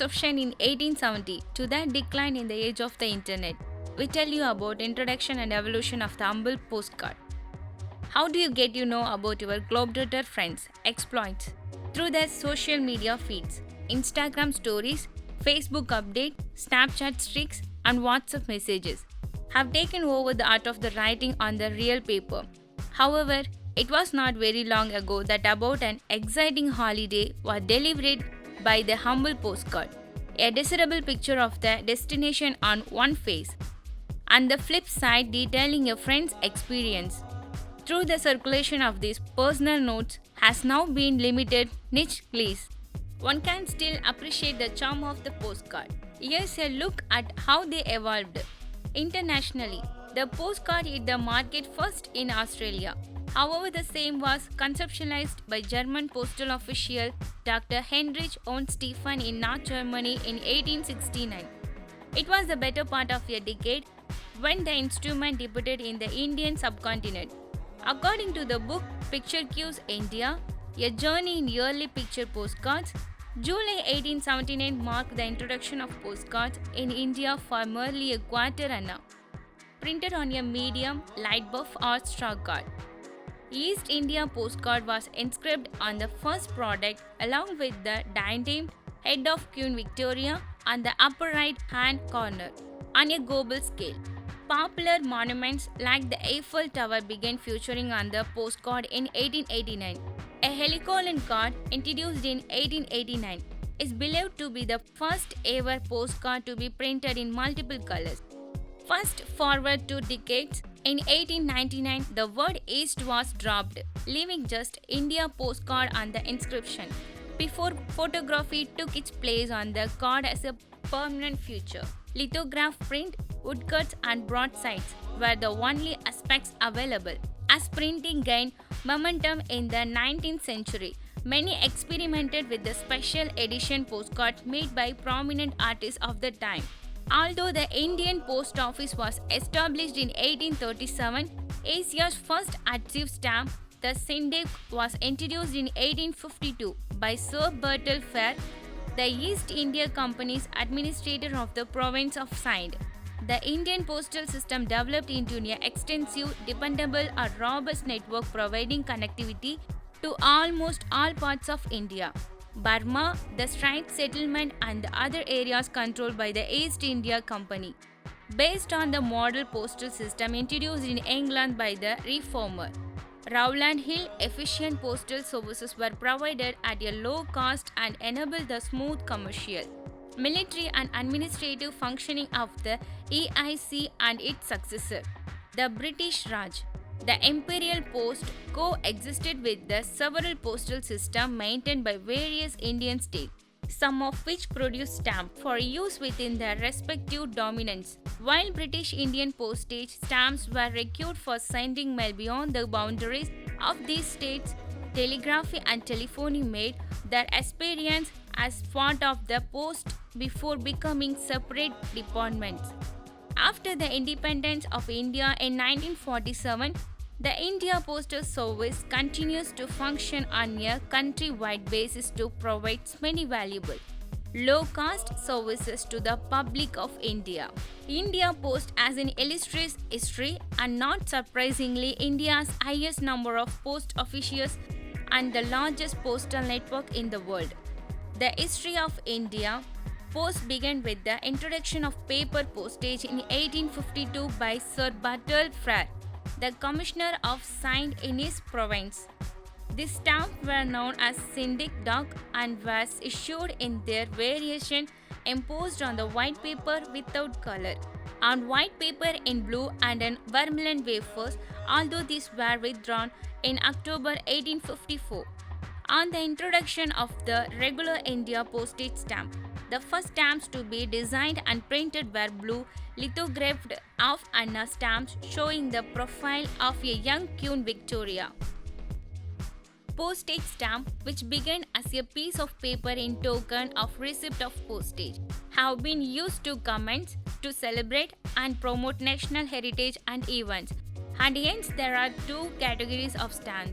conception in 1870 to the decline in the age of the internet, we tell you about introduction and evolution of the humble postcard. How do you get to know about your globetrotter friends' exploits? Through their social media feeds, Instagram stories, Facebook update, Snapchat streaks, and WhatsApp messages have taken over the art of the writing on the real paper. However, it was not very long ago that about an exciting holiday was delivered by the humble postcard, a desirable picture of the destination on one face, and the flip side detailing a friend's experience. Through the circulation of these personal notes has now been limited niche release, one can still appreciate the charm of the postcard. Here's a look at how they evolved. Internationally, the postcard hit the market first in Australia. However, the same was conceptualized by German postal official Dr. Heinrich von Stephan in North Germany in 1869. It was the better part of a decade when the instrument debuted in the Indian subcontinent. According to the book 𝒂𝒑𝒄𝒂𝒓𝒅𝒔 India, a journey in early picture postcards, July 1879 marked the introduction of postcards in India for merely a quarter anna, printed on a medium, light buff or straw card. East India postcard was inscribed on the first product along with the diadem head of Queen Victoria on the upper right hand corner on a global scale. Popular monuments like the Eiffel Tower began featuring on the postcard in 1889. A helicolon card, introduced in 1889, is believed to be the first ever postcard to be printed in multiple colors. Fast forward 2 decades, in 1899 the word East was dropped, leaving just India postcard on the inscription, before photography took its place on the card as a permanent feature. Lithograph print, woodcuts and broadsides were the only aspects available. As printing gained momentum in the 19th century, many experimented with the special edition postcards made by prominent artists of the time. Although the Indian Post Office was established in 1837, Asia's first adhesive stamp, the 𝒂𝒓𝒐𝒎, was introduced in 1852 by Sir Bertel Fair, the East India Company's administrator of the province of Sindh. The Indian postal system developed into an extensive, dependable and robust network providing connectivity to almost all parts of India. Burma, the Straits Settlement and the other areas controlled by the East India Company, based on the model postal system introduced in England by the reformer. Rowland Hill efficient postal services were provided at a low cost and enabled the smooth commercial, military and administrative functioning of the EIC and its successor, the British Raj. The imperial post coexisted with the several postal systems maintained by various Indian states, some of which produced stamps for use within their respective dominants, while British Indian postage stamps were required for sending mail beyond the boundaries of these states. Telegraphy and telephony made their appearance as part of the post before becoming separate departments. After the independence of India in 1947, the India Postal Service continues to function on a country-wide basis to provide many valuable, low-cost services to the public of India. India Post has an illustrious history and not surprisingly India's highest number of post offices and the largest postal network in the world. The history of India Post began with the introduction of paper postage in 1852 by Sir Bertel Fair, the commissioner of Sindh in his province. These stamps were known as Syndic Doc and was issued in their variation imposed on the white paper without color, on white paper in blue and in vermilion wafers, although these were withdrawn in October 1854. On the introduction of the regular India postage stamp, the first stamps to be designed and printed were blue lithographed half-anna stamps showing the profile of a young Queen Victoria. Postage stamp, which began as a piece of paper in token of receipt of postage, have been used to commence, to celebrate and promote national heritage and events, and hence there are two categories of stamps.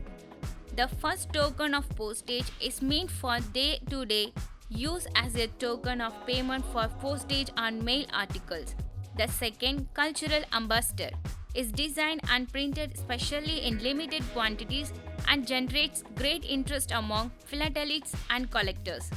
The first token of postage is meant for day-to-day used as a token of payment for postage on mail articles. The second, cultural ambassador, is designed and printed specially in limited quantities and generates great interest among philatelists and collectors.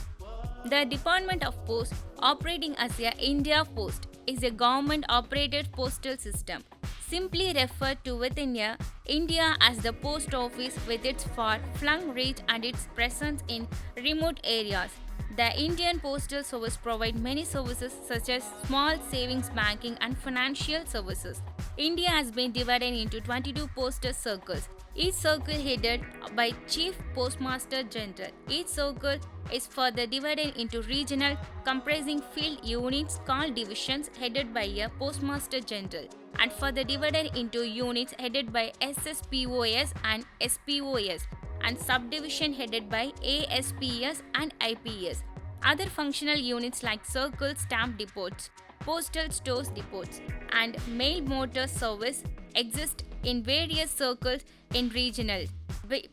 The Department of Post, operating as a India Post, is a government-operated postal system, simply referred to within India as the post office with its far-flung reach and its presence in remote areas. The Indian Postal Service provides many services such as small savings banking and financial services. India has been divided into 22 postal circles, each circle headed by Chief Postmaster General. Each circle is further divided into regional, comprising field units called divisions headed by a Postmaster General, and further divided into units headed by SSPOS and SPOS, and subdivision headed by ASPS and IPS. Other functional units like circle stamp depots, postal stores depots, and mail motor service exist in various circles in regional.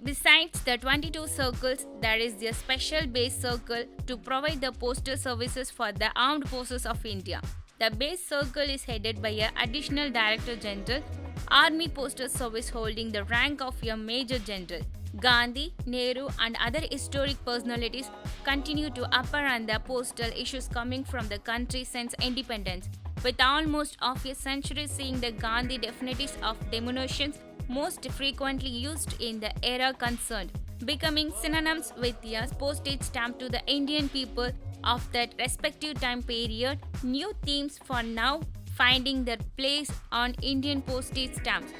Besides the 22 circles, there is a special base circle to provide the postal services for the armed forces of India. The base circle is headed by an additional Director General, Army Postal Service holding the rank of a Major General. Gandhi, Nehru, and other historic personalities continue to appear on the postal issues coming from the country since independence, with almost half a century seeing the Gandhi definitives of denominations most frequently used in the era concerned, becoming synonyms with a postage stamp to the Indian people of that respective time period. New themes for now finding their place on Indian postage stamps,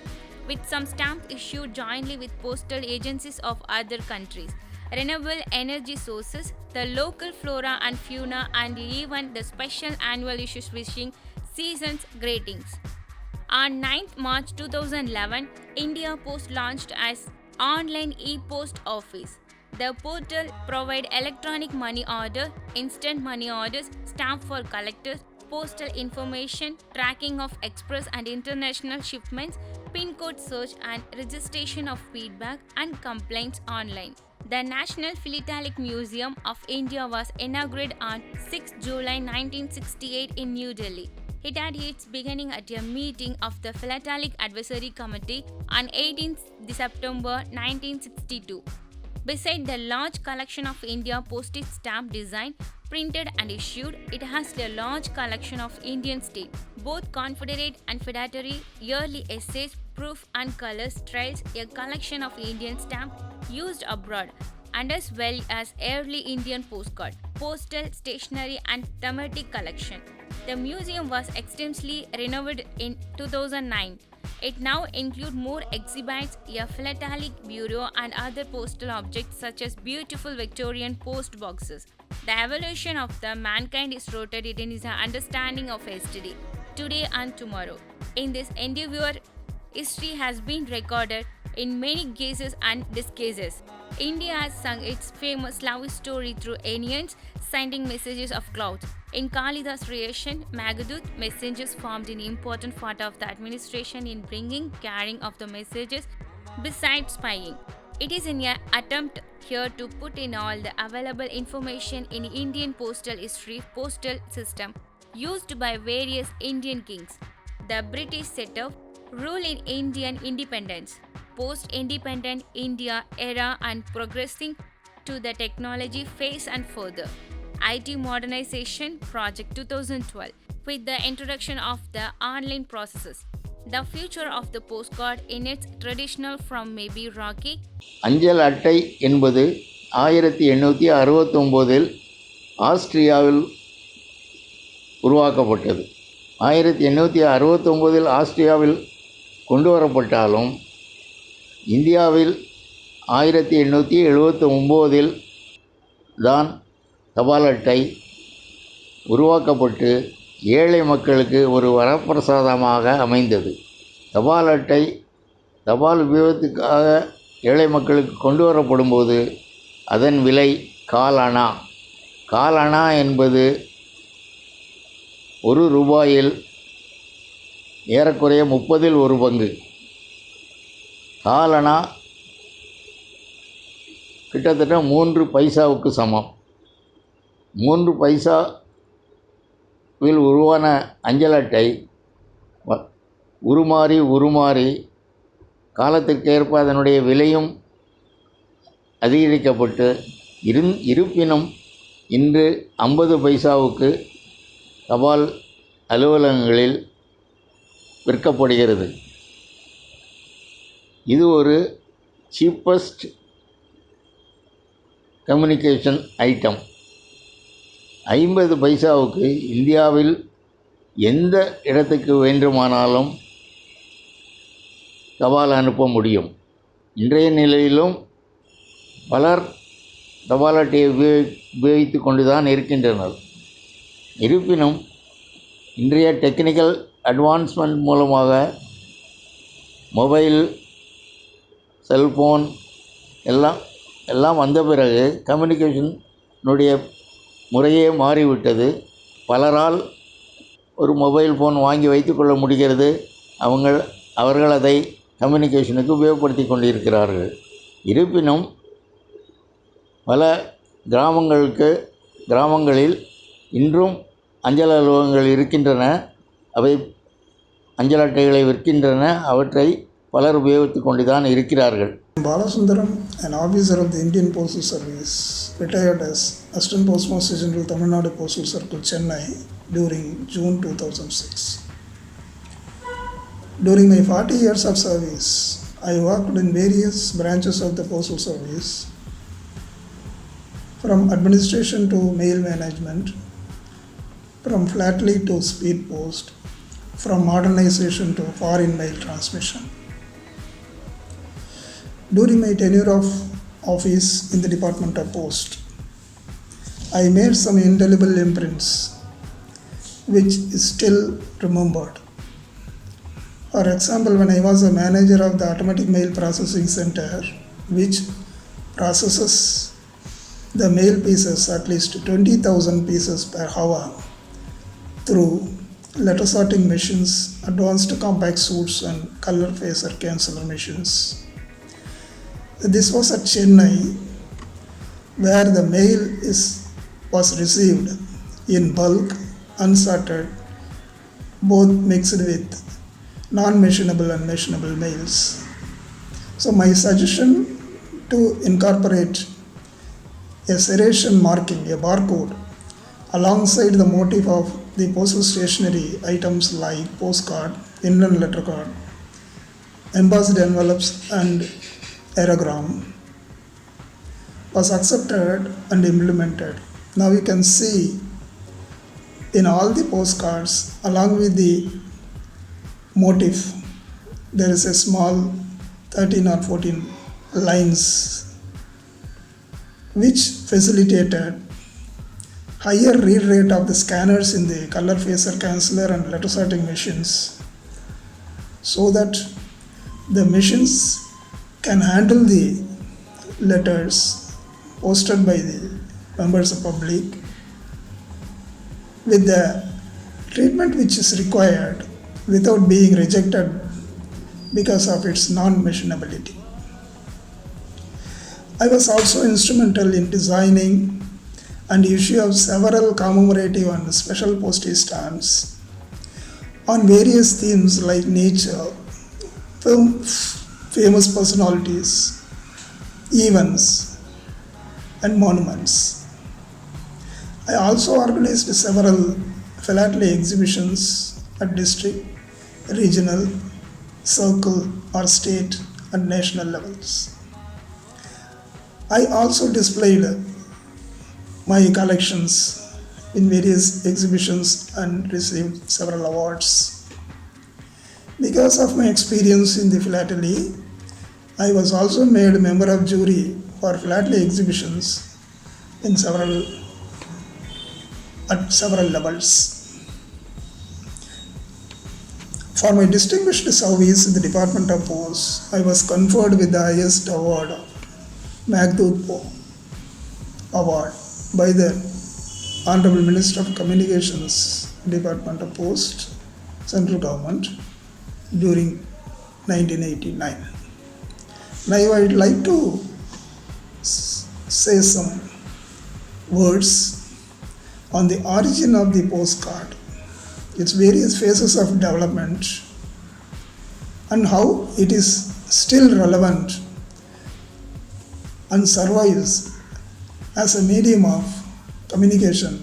with some stamps issued jointly with postal agencies of other countries, renewable energy sources, the local flora and fauna, and even the special annual issues wishing seasons greetings. On 9th March 2011, India Post launched as online e-post office. The portal provides electronic money order, instant money orders, stamp for collectors, postal information, tracking of express and international shipments, PIN code search and registration of feedback and complaints online. The National Philatelic Museum of India was inaugurated on 6 July 1968 in New Delhi. It had its beginning at a meeting of the Philatelic Advisory Committee on 18 September 1962. Beside the large collection of India postage stamp design, printed and issued, it has a large collection of Indian state, both Confederate and Federatory yearly essays, proof and colors, trails, a collection of Indian stamp used abroad, and as well as early Indian postcard, postal, stationery and thematic collection. The museum was extensively renovated in 2009. It now includes more exhibits, a philatelic bureau and other postal objects such as beautiful Victorian post boxes. The evolution of the mankind is rooted in his understanding of yesterday, today and tomorrow. In this endeavor, history has been recorded in many guesses and disguises. India has sung its famous love story through Aeneas, sending messages of clouds. In Kalidas' creation, Meghadut, messengers formed an important part of the administration in bringing, carrying of the messages, besides spying. It is in an attempt here to put in all the available information in Indian postal history postal system used by various Indian kings. The British setup, rule in Indian independence, post-independent India era and progressing to the technology phase and further. IT Modernization Project 2012 with the introduction of the online processes. The future of the postcard in its traditional form may be rocky. அஞ்சல் அட்டை என்பது 1869 ஆஸ்திரியாவில் உருவாக்கப்பட்டது. 1869 ஆஸ்திரியாவில் கொண்டு வரப்பட்டாலும் இந்தியாவில் 1879 தான் தபால் அட்டை உருவாக்கப்பட்டு ஏழை மக்களுக்கு ஒரு வரப்பிரசாதமாக அமைந்தது. தபால் அட்டை தபால் உபயோகத்துக்காக ஏழை மக்களுக்கு கொண்டு வரப்படும்போது அதன் விலை கால் அணா என்பது ₹1 ஏறக்குறைய 30 ஒரு பங்கு. கால் அணா கிட்டத்தட்ட 3 பைசாவுக்கு சமம். 3 பைசாவில் உருவான அஞ்சல் அட்டை உருமாறி காலத்திற்கேற்ப அதனுடைய விலையும் அதிகரிக்கப்பட்டு இருப்பினும் இன்று 50 பைசாவுக்கு தபால் அலுவலகங்களில் விற்கப்படுகிறது. இது ஒரு சீப்பஸ்ட் கம்யூனிகேஷன் ஐட்டம். 50 பைசாவுக்கு இந்தியாவில் எந்த இடத்துக்கு வேண்டுமானாலும் தபால் அனுப்ப முடியும். இன்றைய நிலையிலும் பலர் தபால் அட்டையை உபயோகித்து கொண்டு தான் இருக்கின்றனர். இருப்பினும் இன்றைய டெக்னிக்கல் அட்வான்ஸ்மெண்ட் மூலமாக மொபைல், செல்ஃபோன் எல்லாம் வந்த பிறகு கம்யூனிகேஷனுடைய முறையே மாறிவிட்டது. பலரால் ஒரு மொபைல் ஃபோன் வாங்கி வைத்துக்கொள்ள முடிகிறது. அவர்கள் அதை கம்யூனிகேஷனுக்கு உபயோகப்படுத்தி கொண்டிருக்கிறார்கள். இருப்பினும் பல கிராமங்களில் இன்றும் அஞ்சல் அலுவலகங்கள் இருக்கின்றன. அவை அஞ்சல் அட்டைகளை விற்கின்றன. அவற்றை பலர் உபயோகித்து கொண்டு தான் இருக்கிறார்கள். Balasundaram, an officer of the Indian Postal Service, retired as Assistant Postmaster General, Tamil Nadu Postal Circle, Chennai during June 2006. During my 40 years of service, I worked in various branches of the Postal Service, from administration to mail management, from flatly to speed post, from modernization to foreign mail transmission. During my tenure of office in the Department of Post, I made some indelible imprints which is still remembered. For example, when I was a manager of the Automatic Mail Processing Center, which processes the mail pieces at least 20,000 pieces per hour through letter sorting machines, advanced compact suits and color phaser canceller machines. This was at Chennai, where the mail was received in bulk, unsorted, both mixed with non-mentionable and mentionable mails. So my suggestion to incorporate a serration marking, a barcode, alongside the motif of the postal stationery items like postcard, inland letter card, embossed envelopes and aerogram, was accepted and implemented. Now you can see in all the postcards, along with the motif, there is a small 13 or 14 lines which facilitated higher read rate of the scanners in the color phaser canceller and letter sorting machines, so that the machines can handle the letters posted by the members of public with the treatment which is required without being rejected because of its non-mentionability. I was also instrumental in designing and issue of several commemorative and special postage stamps on various themes like nature, famous personalities, events, and monuments. I also organized several philately exhibitions at district, regional, circle, or state and national levels. I also displayed my collections in various exhibitions and received several awards. Because of my experience in the philately, I was also made a member of jury for philately exhibitions at several levels. For my distinguished service in the Department of Post, I was conferred with the highest award, 𝒂𝒂𝒏 Award, by the Honorable Minister of Communications, Department of Post, Central Government, during 1989. Now I would like to say some words on the origin of the postcard, its various phases of development, and how it is still relevant and survives as a medium of communication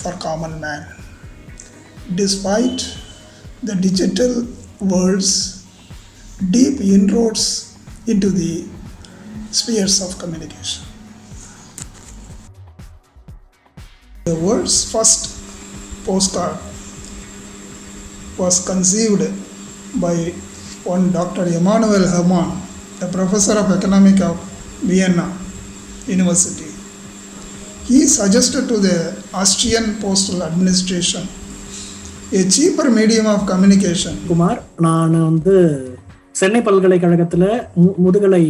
for common man. Despite the digital world's deep inroads into the spheres of communication. The world's first postcard was conceived by one Dr. Emanuel Hermann, a professor of economics of Vienna University. He suggested to the Austrian postal administration a cheaper medium of communication. Kumar, நான் சென்னை பல்கலைக்கழகத்தில் முதுகலை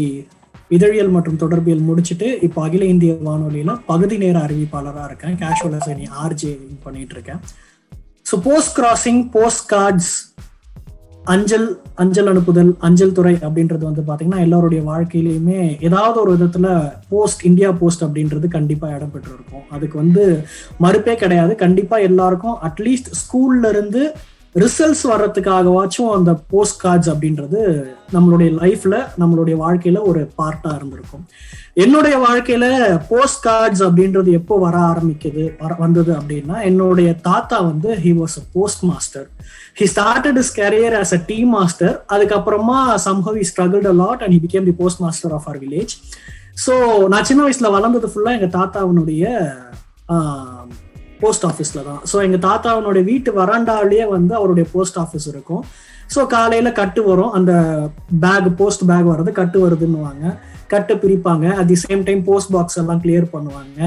இதழியல் மற்றும் தொடர்பியல் முடிச்சுட்டு இப்போ அகில இந்திய வானொலியில் பகுதி நேர அறிவிப்பாளராக இருக்கேன். கேஷுவல் அசைனி ஆர்ஜே பண்ணிட்டு இருக்கேன். So post crossing, post cards, அஞ்சல் அனுப்புதல், அஞ்சல் துறை அப்படின்றது பார்த்தீங்கன்னா எல்லாருடைய வாழ்க்கையிலையுமே ஏதாவது ஒரு விதத்தில் இந்தியா போஸ்ட் அப்படின்றது கண்டிப்பாக இடம் பெற்று இருக்கும். அதுக்கு மறுப்பே கிடையாது. கண்டிப்பாக எல்லாருக்கும் அட்லீஸ்ட் ஸ்கூல்ல இருந்து ரிசல்ட்ஸ் வர்றதுக்காகவாச்சும் அந்த போஸ்ட் கார்ட்ஸ் அப்படின்றது நம்மளுடைய லைஃப்ல, நம்மளுடைய வாழ்க்கையில ஒரு பார்ட்டா இருந்திருக்கும். என்னுடைய வாழ்க்கையில போஸ்ட் கார்ட்ஸ் அப்படின்றது எப்போ வந்தது அப்படின்னா, என்னுடைய தாத்தா he was a postmaster. He started his career as a tea master. அதுக்கப்புறமா somehow he struggled a lot and he became the postmaster of our village. So நான் சின்ன வயசுல வளர்ந்தது ஃபுல்லா எங்க தாத்தாவுடைய போஸ்ட் ஆஃபீஸ்ல தான். ஸோ எங்க தாத்தாவுடைய வீட்டு வராண்டாவிலேயே அவருடைய போஸ்ட் ஆஃபீஸ் இருக்கும். ஸோ காலையில கட்டு வரும், அந்த போஸ்ட் பேக் வர்றது, கட்டு வருதுன்னுவாங்க, கட்டு பிரிப்பாங்க. At the same time post box எல்லாம் கிளியர் பண்ணுவாங்க.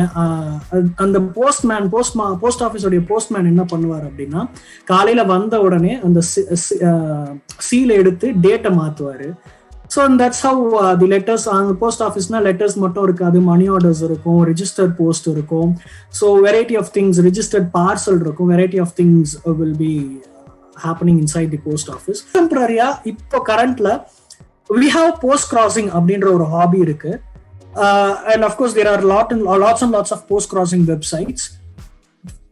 அந்த போஸ்ட் ஆஃபீஸோடைய போஸ்ட்மேன் என்ன பண்ணுவார் அப்படின்னா, காலையில வந்த உடனே அந்த சீல் எடுத்து டேட்டை மாத்துவாரு. So that's how the letters. அங்கே போஸ்ட் ஆஃபீஸ்னா லெட்டர்ஸ் மட்டும் இருக்காது, மணி ஆர்டர்ஸ் இருக்கும், ரிஜிஸ்டர்ட் போஸ்ட் இருக்கும். So variety of things, registered parcel இருக்கும், variety of things will be happening inside the post office. டெம்பரரியா இப்போ கரண்ட்ல we have post crossing அப்படின்ற ஒரு ஹாபி இருக்கு. And of course there are lots and lots of post crossing websites.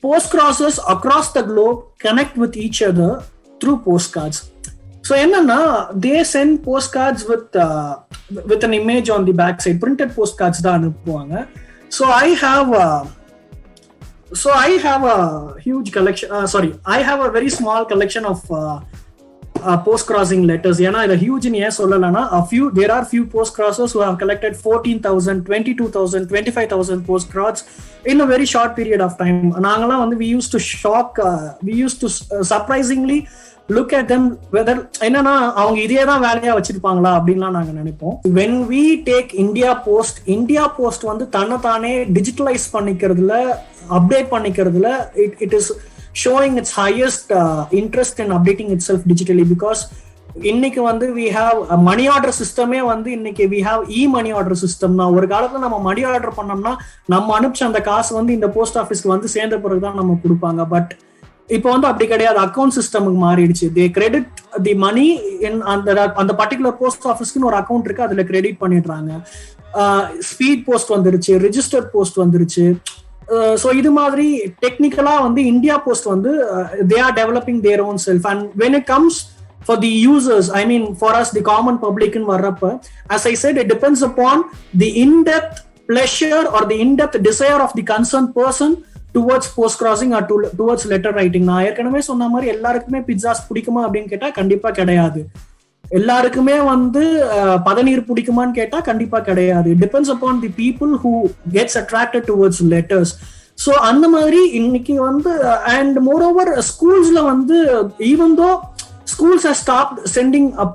Post crossers across the globe connect with each other through postcards. So என்னன்னா, they send postcards with an image on the back side. Printed postcards தான் அனுப்புவாங்க. So I have a huge collection. I have a very small collection of post crossing letters. ஏன்னா இதை huge ஏன் சொல்லலைன்னா, there are few post crossers who have collected 14,000, 22,000, 25,000 post cards in a very short period of time. நாங்கெல்லாம் we used to surprisingly look at them, whether என்னன்னா அவங்க இதே தான் வேலையா வச்சிருப்பாங்களா அப்படின்லாம் நாங்க நினைப்போம். when we take India Post தன்னைத்தானே டிஜிட்டலைஸ் பண்ணிக்கிறதுல, அப்டேட் பண்ணிக்கிறதுல it is showing its highest interest in updating itself digitally, because இன்னைக்கு we have a money order system. இன்னைக்கு we have e-money order system. ஒரு காலத்துல நம்ம மணி ஆர்டர் பண்ணோம்னா நம்ம அனுப்பிச்ச அந்த காசு இந்த போஸ்ட் ஆஃபீஸ்க்கு சேர்ந்த பிறகுதான் நம்ம கொடுப்பாங்க. பட் இப்போ அப்படி கிடையாது, அக்கௌண்ட் சிஸ்டமுக்கு மாறிடுச்சு. தே கிரெடிட் தி மணி அந்த பர்டிகுலர் போஸ்ட் ஆஃபீஸ்க்குன்னு ஒரு அக்கௌண்ட் இருக்கு, அதுல கிரெடிட் பண்ணிடுறாங்க. ஸ்பீட் போஸ்ட் வந்துருச்சு, ரிஜிஸ்டர்ட் போஸ்ட் வந்துருச்சு. ஸோ இது மாதிரி டெக்னிக்கலா India post they are developing their own self. And when it comes for the users, I mean for us the common public in varappa, as I said, it depends upon the in-depth pleasure or the in-depth desire of the concerned person towards post crossing or towards letter writing. நான் ஏற்கனவே சொன்ன மாதிரி எல்லாருக்குமே பிட்சாஸ் பிடிக்குமா அப்படின்னு கேட்டா கண்டிப்பா கிடையாது. எல்லாருக்குமே பதநீர் பிடிக்குமான்னு கேட்டா கண்டிப்பா கிடையாது. It depends upon the people who gets attracted towards letters. So அந்த மாதிரி இன்னைக்கு and moreover schools-ல even though schools have stopped sending a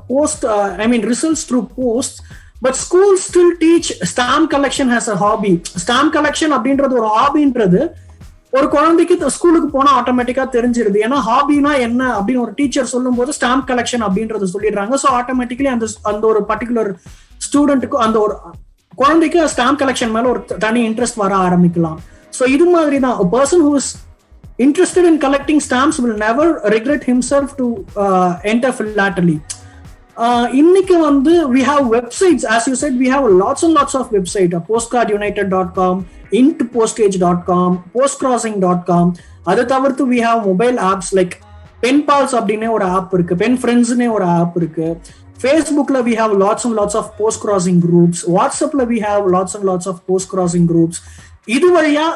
results through posts, but schools still teach stamp collection as a hobby. Stamp collection அப்படின்றது ஒரு ஹாபின்றது ஒரு குழந்தைக்கு ஸ்கூலுக்கு போனா ஆட்டோமேட்டிக்கா தெரிஞ்சிருது. ஏன்னா ஹாபினா என்ன அப்படின்னு ஒரு டீச்சர் சொல்லும் போது ஸ்டாம்ப் கலெக்ஷன் அப்படின்றது சொல்லிடுறாங்க. ஸோ ஆட்டோமேட்டிக்கலி அந்த ஒரு பர்டிகுலர் ஸ்டூடெண்ட்டுக்கு, அந்த ஒரு குழந்தைக்கு ஸ்டாம்ப் கலெக்ஷன் மேல ஒரு தனி இன்ட்ரெஸ்ட் வர ஆரம்பிக்கலாம். ஸோ இது மாதிரி தான் a person who is interested in collecting stamps will never regret himself to enter philately. இன்னைக்கு we have websites, as you said, we have lots and lots of websites. postcardunited.com, intpostage.com, postcrossing.com. அதை தவிர்த்து we have mobile apps like penpals அப்படின்னே ஒரு app இருக்கு, pen friendsனே ஒரு app இருக்கு. Facebookல we have lots and lots of post crossing groups. WhatsAppல we have lots and lots of post crossing groups. இது வழியா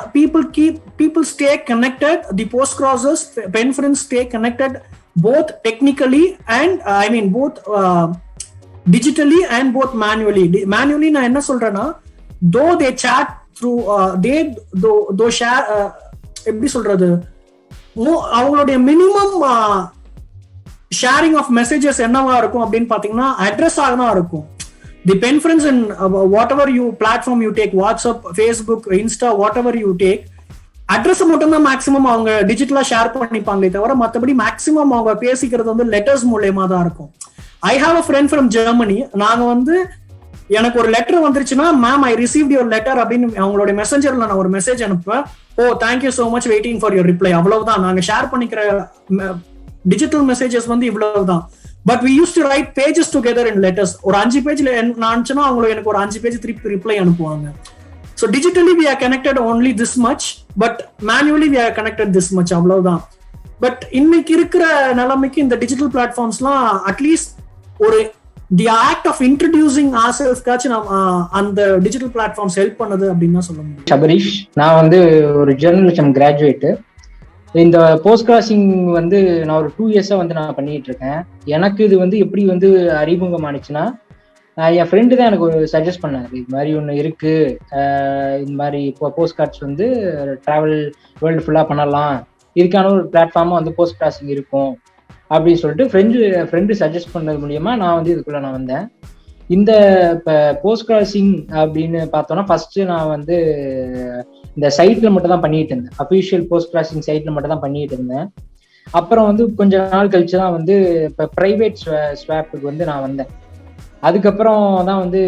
people stay connected. The post crossers, pen friends stay connected both technically and both digitally and both manually. Manually நான் என்ன சொல்றேன்னா, though they chat through though share எப்படி சொல்றது, அவங்களுடைய minimum sharing of messages என்னவா இருக்கும் அப்படின்னு பாத்தீங்கன்னா அட்ரஸ் ஆகதான் இருக்கும். The pen friends in whatever you platform you take, WhatsApp, Facebook, Insta, whatever you take, address மட்டும் தான் மேக்ஸிமம் அவங்க டிஜிட்டலா ஷேர் பண்ணிப்பாங்களே தவிர மற்றபடி மேக்ஸிமம் அவங்க பேசிக்கிறது வந்து லெட்டர்ஸ் மூலயமா தான் இருக்கும். I have a friend from Germany. நாங்க வந்து எனக்கு ஒரு லெட்டர் வந்துருச்சுன்னா, ma'am I receive your letter அப்படின்னு அவங்களோட மெசஞ்சர்ல நான் ஒரு மெசேஜ் அனுப்புவேன். Oh thank you so much, waiting for your reply. அவ்வளவுதான். நாங்க ஷேர் பண்ணிக்கிற டிஜிட்டல் மெசேஜஸ் வந்து இவ்வளவுதான். But we use to write pages together in letters. ஒரு 5 பேஜ்ல நான் அனுப்பிச்சேன்னா அவங்க எனக்கு ஒரு 5 பேஜ் திருப்பி ரிப்ளை அனுப்புவாங்க. So digitally we are connected only this much, but manually we are connected this much, அவ்வளவுதான். பட் இன்னைக்கு இருக்கிற நிலைமைக்கு இந்த டிஜிட்டல் பிளாட்ஃபார்ம்ஸ்லாம் அட்லீஸ்ட் ஒரு தி ஆக்ட் ஆஃப் இன்ட்ரடியூசிங் ஆர்செல்ஃப்காச்சும் நம்ம அந்த டிஜிட்டல் பிளாட்ஃபார்ம்ஸ் ஹெல்ப் பண்ணுது அப்படின்னு தான் சொல்ல முடியும். சபரீஷ், நான் வந்து ஒரு ஜேர்னலிசம் கிராஜுவேட்டு. இந்த போஸ்ட் கிராசிங் வந்து நான் ஒரு 2 இயர்ஸா வந்து நான் பண்ணிட்டு இருக்கேன். எனக்கு இது வந்து எப்படி வந்து அறிமுகம் ஆனிச்சுன்னா, என் ஃப்ரெண்டு தான் எனக்கு ஒரு சஜஸ்ட் பண்ணாரு. இது மாதிரி ஒன்று இருக்கு, இந்த மாதிரி இப்போ போஸ்ட் கார்ட்ஸ் வந்து டிராவல் வேர்ல்டு ஃபுல்லாக பண்ணலாம், இதுக்கான ஒரு பிளாட்ஃபார்மாக வந்து போஸ்ட் கிராசிங் இருக்கும் அப்படின்னு சொல்லிட்டு ஃப்ரெண்டு சஜஸ்ட் பண்ணது மூலியமா நான் வந்து இதுக்குள்ள நான் வந்தேன். இந்த இப்போ போஸ்ட் கிராசிங் அப்படின்னு பார்த்தோன்னா, ஃபர்ஸ்ட் நான் வந்து இந்த சைட்ல மட்டும் தான் பண்ணிட்டு இருந்தேன். அஃபிஷியல் போஸ்ட் கிராசிங் சைட்ல மட்டும் தான் பண்ணிட்டு இருந்தேன். அப்புறம் வந்து கொஞ்ச நாள் கழிச்சு தான் வந்து இப்போ பிரைவேட் ஸ்வாப்புக்கு வந்து நான் வந்தேன். அதுக்கப்புறம் தான் வந்து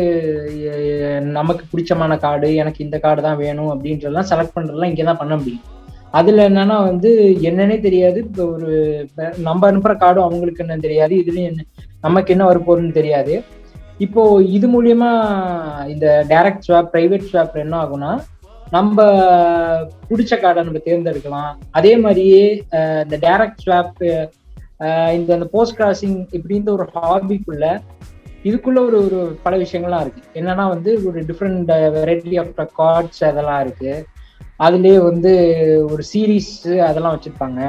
நமக்கு பிடிச்சமான கார்டு, எனக்கு இந்த கார்டு தான் வேணும் அப்படின்றதெல்லாம் செலக்ட் பண்றதுலாம் இங்கே தான் பண்ண முடியும். அதுல என்னன்னா வந்து என்னன்னே தெரியாது. இப்போ ஒரு நம்ம அனுப்புற கார்டும் அவங்களுக்கு என்னன்னு தெரியாது, இதுலயும் நமக்கு என்ன வரப்போறதுன்னு தெரியாது. இப்போ இது மூலியமா இந்த டைரக்ட் ஸ்வாப், பிரைவேட் ஸ்வாப் என்ன ஆகும்னா, நம்ம பிடிச்ச கார்டை நம்ம தேர்ந்தெடுக்கலாம். அதே மாதிரியே இந்த டைரக்ட் ஸ்வாப், இந்த போஸ்ட் கிராசிங் இப்படின்ற ஒரு ஹாபிக்குள்ள இதுக்குள்ள ஒரு பல விஷயங்கள்லாம் இருக்கு. என்னன்னா வந்து ஒரு டிஃப்ரெண்ட் வெரைட்டி ஆஃப் கார்ட்ஸ் அதெல்லாம் இருக்கு. அதுலேயே வந்து ஒரு சீரீஸ் அதெல்லாம் வச்சிருப்பாங்க.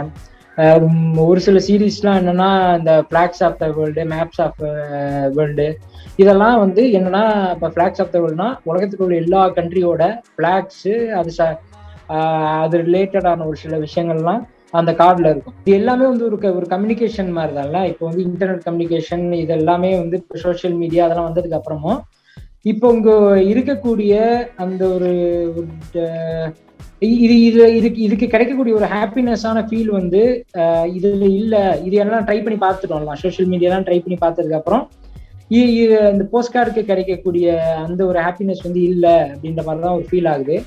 ஒரு சில சீரீஸ்லாம் என்னன்னா இந்த flags of the world, maps of world, இதெல்லாம் வந்து என்னன்னா இப்போ ஃபிளாக்ஸ் ஆஃப் த வேர்ல்டுனா உலகத்துக்கு உள்ள எல்லா கண்ட்ரியோட ஃபிளாக்ஸு, அது ரிலேட்டடான ஒரு சில விஷயங்கள்லாம் அந்த கார்டில் இருக்கும். இது எல்லாமே வந்து ஒரு கம்யூனிகேஷன் மாதிரி தான்ல. இப்போ வந்து இன்டர்நெட் கம்யூனிகேஷன் இது எல்லாமே வந்து இப்போ சோஷியல் மீடியா அதெல்லாம் வந்ததுக்கு அப்புறமும் இப்போ இங்க இருக்கக்கூடிய அந்த ஒரு இதுக்கு கிடைக்கக்கூடிய ஒரு ஹாப்பினஸான ஃபீல் வந்து இதுல இல்ல. இது எல்லாம் ட்ரை பண்ணி பார்த்துட்டோம்லாம், சோஷியல் மீடியாலாம் ட்ரை பண்ணி பார்த்ததுக்கு அப்புறம் இந்த போஸ்ட் கார்டுக்கு கிடைக்கக்கூடிய அந்த ஒரு ஹாப்பினஸ் வந்து இல்லை அப்படின்ற மாதிரிதான் ஒரு ஃபீல் ஆகுது.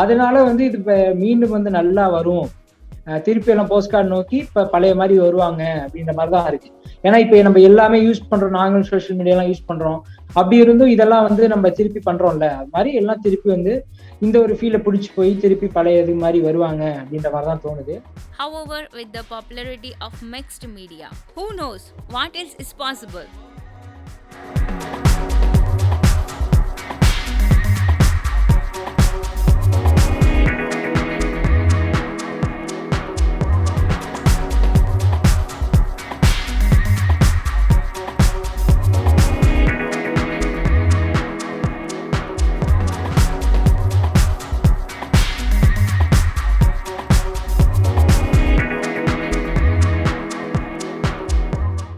அதனால வந்து இது இப்போ மீண்டும் வந்து நல்லா வரும், திருப்பி எல்லாம் போஸ்ட் கார்டு நோக்கி இப்ப பழைய மாதிரி வருவாங்க அப்படின்ற மாதிரிதான் இருக்கு. ஏன்னா இப்ப நம்ம எல்லாமே யூஸ் பண்றோம், நாங்களும் சோஷியல் மீடியாலாம் யூஸ் பண்றோம். அப்படி இருந்தும் இதெல்லாம் வந்து நம்ம திருப்பி பண்றோம்ல, அது மாதிரி எல்லாம் திருப்பி வந்து இந்த ஒரு ஃபீலை பிடிச்சி போய் திருப்பி பழைய இது மாதிரி வருவாங்க அப்படின்ற மாதிரி தான் தோணுது. However, with the popularity of mixed media, who knows what else is possible?